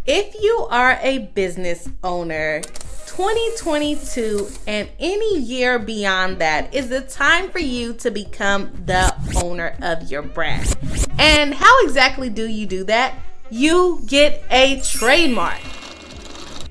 If you are a business owner, 2022 and any year beyond that is the time for you to become the owner of your brand. And how exactly do you do that? You get a trademark.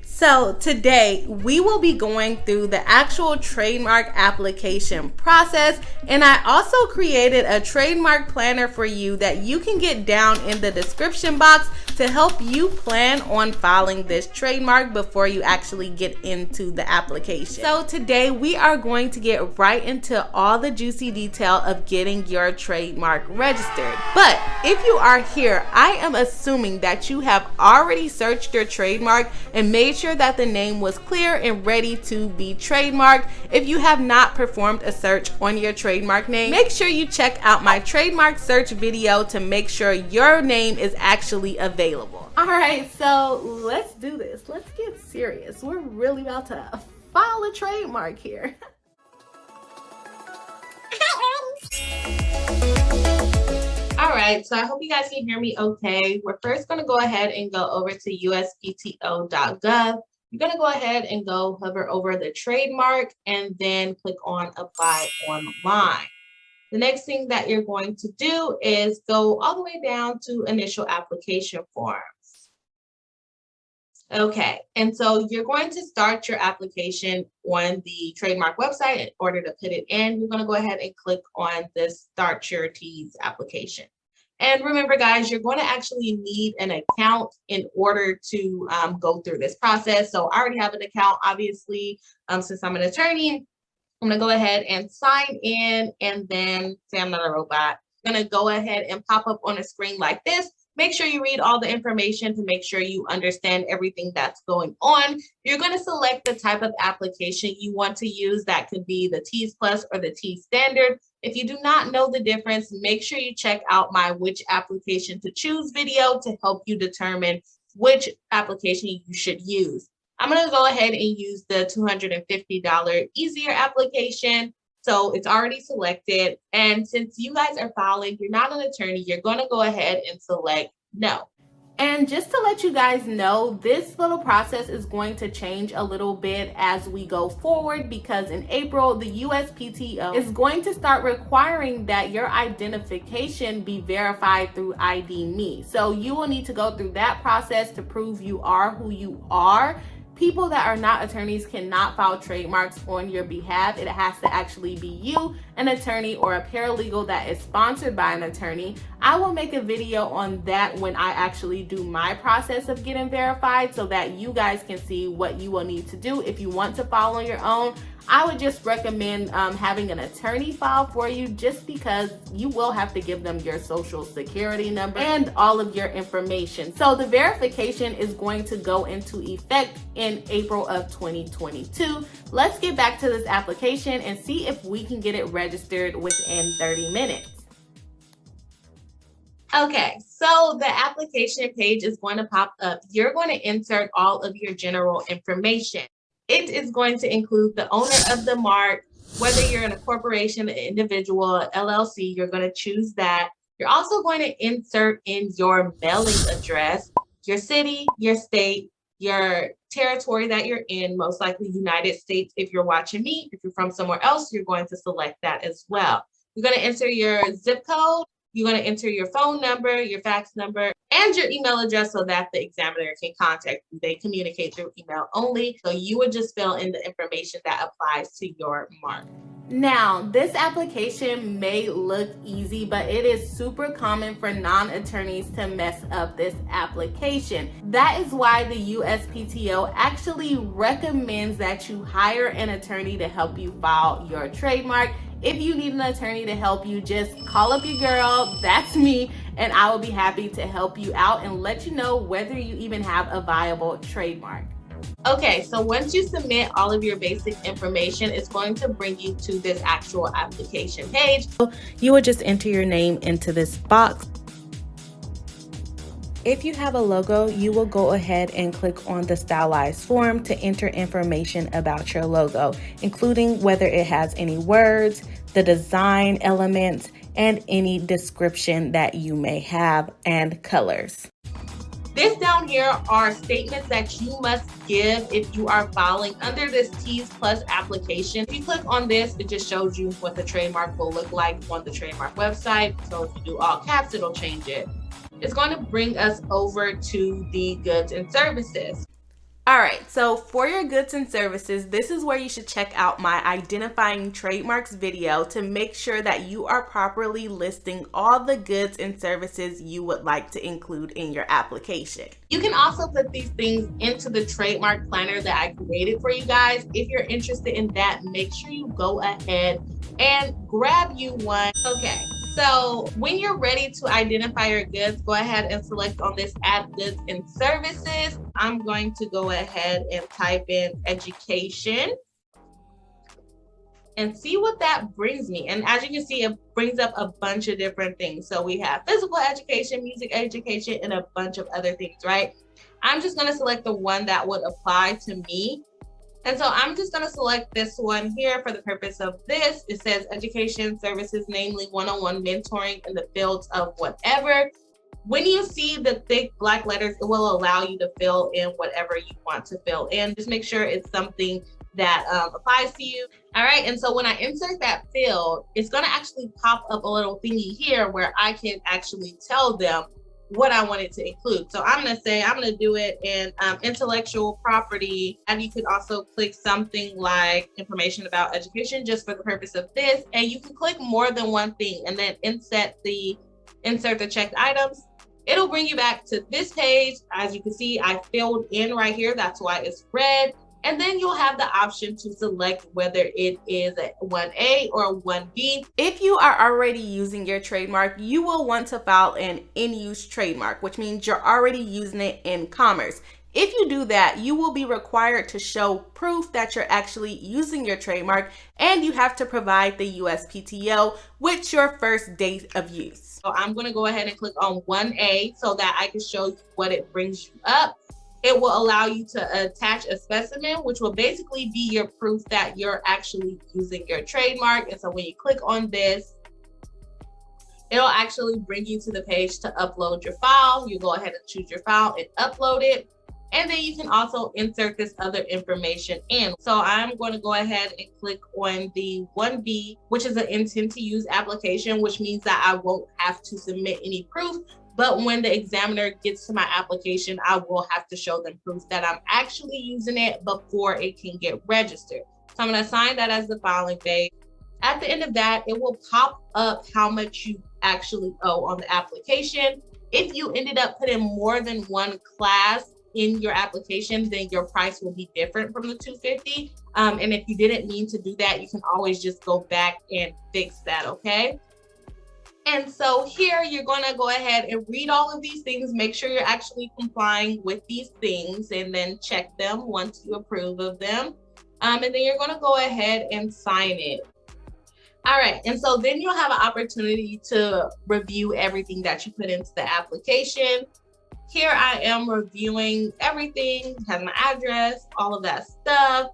So today we will be going through the actual trademark application process, and I also created a trademark planner for you that you can get down in the description box to help you plan on filing this trademark before you actually get into the application. So today we are going to get right into all the juicy detail of getting your trademark registered. But if you are here, I am assuming that you have already searched your trademark and made sure that the name was clear and ready to be trademarked. If you have not performed a search on your trademark name, make sure you check out my trademark search video to make sure your name is actually available. All right, so let's do this. Let's get serious. We're really about to file a trademark here. All right, so I hope you guys can hear me okay. We're first going to go ahead and go over to USPTO.gov. You're going to go ahead and go hover over the trademark and then click on apply online. The next thing that you're going to do is go all the way down to initial application forms. Okay, and so you're going to start your application on the trademark website. In order to put it in, you're going to go ahead and click on the Start Your Teas application. And remember, guys, you're going to actually need an account in order to go through this process. So I already have an account, obviously, since I'm an attorney. I'm going to go ahead and sign in, and then say I'm not a robot. I'm going to go ahead and pop up on a screen like this. Make sure you read all the information to make sure you understand everything that's going on. You're going to select the type of application you want to use. That could be the T's Plus or the T Standard. If you do not know the difference, make sure you check out my Which Application to Choose video to help you determine which application you should use. I'm going to go ahead and use the $250 easier application. So it's already selected. And since you guys are filing, you're not an attorney, you're going to go ahead and select no. And just to let you guys know, this little process is going to change a little bit as we go forward, because in April, the USPTO is going to start requiring that your identification be verified through ID Me. So you will need to go through that process to prove you are who you are. People that are not attorneys cannot file trademarks on your behalf. It has to actually be you, an attorney, or a paralegal that is sponsored by an attorney. I will make a video on that when I actually do my process of getting verified, so that you guys can see what you will need to do if you want to file on your own. I would just recommend having an attorney file for you, just because you will have to give them your social security number and all of your information. So the verification is going to go into effect in April of 2022. Let's get back to this application and see if we can get it registered within 30 minutes. Okay, so the application page is going to pop up. You're going to insert all of your general information. It is going to include the owner of the mark, whether you're in a corporation, an individual, LLC, you're going to choose that. You're also going to insert in your mailing address, your city, your state, your territory that you're in, most likely United States. If you're watching me, if you're from somewhere else, you're going to select that as well. You're going to enter your zip code. You're going to enter your phone number, your fax number, and your email address so that the examiner can contact you. They communicate through email only. So you would just fill in the information that applies to your mark. Now, this application may look easy, but it is super common for non-attorneys to mess up this application. That is why the USPTO actually recommends that you hire an attorney to help you file your trademark. If you need an attorney to help you, just call up your girl, that's me, and I will be happy to help you out and let you know whether you even have a viable trademark. Okay, so once you submit all of your basic information, it's going to bring you to this actual application page. You would just enter your name into this box. If you have a logo, you will go ahead and click on the stylized form to enter information about your logo, including whether it has any words, the design elements, and any description that you may have, and colors. This down here are statements that you must give if you are filing under this T's Plus application. If you click on this, it just shows you what the trademark will look like on the trademark website. So if you do all caps, it'll change it. It's going to bring us over to the goods and services. All right, so for your goods and services, this is where you should check out my identifying trademarks video to make sure that you are properly listing all the goods and services you would like to include in your application. You can also put these things into the trademark planner that I created for you guys. If you're interested in that, make sure you go ahead and grab you one. Okay. So when you're ready to identify your goods, go ahead and select on this Add Goods and Services. I'm going to go ahead and type in education and see what that brings me. And as you can see, it brings up a bunch of different things. So we have physical education, music education, and a bunch of other things, right? I'm just going to select the one that would apply to me. And so I'm just going to select this one here for the purpose of this. It says education services, namely one-on-one mentoring in the fields of whatever. When you see the thick black letters, it will allow you to fill in whatever you want to fill in. Just make sure it's something that applies to you. All right. And so when I insert that field, it's going to actually pop up a little thingy here where I can actually tell them what I wanted to include. So I'm going to say, I'm going to do it in intellectual property. And you could also click something like information about education just for the purpose of this. And you can click more than one thing and then insert the checked items. It'll bring you back to this page. As you can see, I filled in right here. That's why it's red. And then you'll have the option to select whether it is a 1A or 1B. If you are already using your trademark, you will want to file an in-use trademark, which means you're already using it in commerce. If you do that, you will be required to show proof that you're actually using your trademark, and you have to provide the USPTO with your first date of use. So I'm going to go ahead and click on 1A so that I can show you what it brings you up. It will allow you to attach a specimen, which will basically be your proof that you're actually using your trademark. And so when you click on this, it'll actually bring you to the page to upload your file. You go ahead and choose your file and upload it. And then you can also insert this other information in. So I'm going to go ahead and click on the 1B, which is an intent to use application, which means that I won't have to submit any proof. But when the examiner gets to my application, I will have to show them proof that I'm actually using it before it can get registered. So I'm going to assign that as the filing date. At the end of that, it will pop up how much you actually owe on the application. If you ended up putting more than one class in your application, then your price will be different from the $250. And if you didn't mean to do that, you can always just go back and fix that, okay? And so here you're going to go ahead and read all of these things, make sure you're actually complying with these things, and then check them once you approve of them. And then you're going to go ahead and sign it. All right. And so then you'll have an opportunity to review everything that you put into the application. Here I am reviewing everything, has my address, all of that stuff.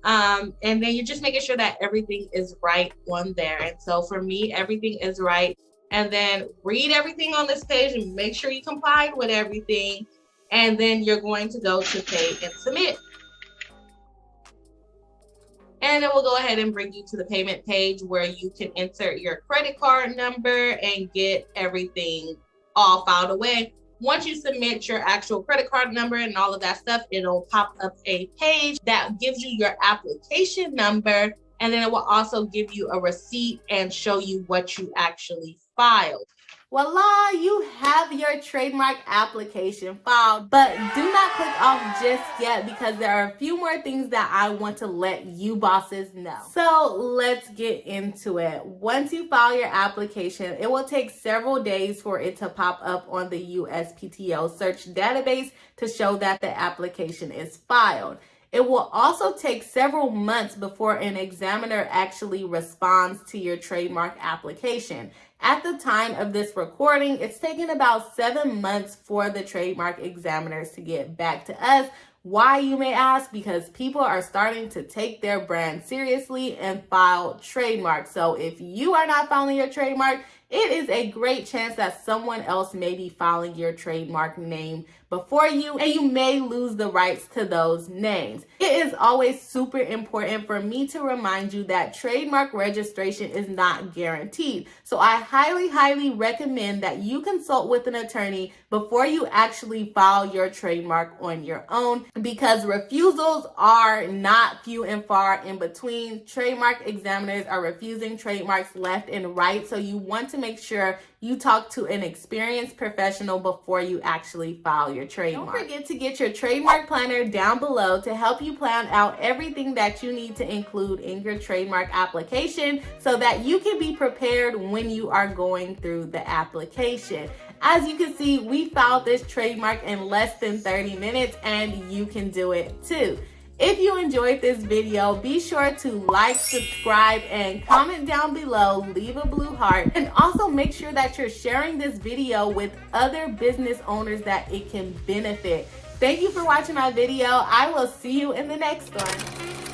And then you're just making sure that everything is right on there. And so for me, everything is right. And then read everything on this page and make sure you complied with everything. And then you're going to go to pay and submit. And then we'll go ahead and bring you to the payment page where you can insert your credit card number and get everything all filed away. Once you submit your actual credit card number and all of that stuff, it'll pop up a page that gives you your application number. And then it will also give you a receipt and show you what you actually filed. Voila, you have your trademark application filed, but do not click off just yet because there are a few more things that I want to let you bosses know. So let's get into it. Once you file your application, it will take several days for it to pop up on the USPTO search database to show that the application is filed. It will also take several months before an examiner actually responds to your trademark application. At the time of this recording, it's taken about 7 months for the trademark examiners to get back to us. Why, you may ask? Because people are starting to take their brand seriously and file trademarks. So if you are not filing your trademark, it is a great chance that someone else may be filing your trademark name before you, and you may lose the rights to those names. It is always super important for me to remind you that trademark registration is not guaranteed. So I highly recommend that you consult with an attorney before you actually file your trademark on your own, because refusals are not few and far in between. Trademark examiners are refusing trademarks left and right, so you want to make sure you talk to an experienced professional before you actually file your trademark. Don't forget to get your trademark planner down below to help you plan out everything that you need to include in your trademark application so that you can be prepared when you are going through the application. As you can see, we filed this trademark in less than 30 minutes, and you can do it too. If you enjoyed this video, be sure to like, subscribe, and comment down below. Leave a blue heart. And also make sure that you're sharing this video with other business owners that it can benefit. Thank you for watching my video. I will see you in the next one.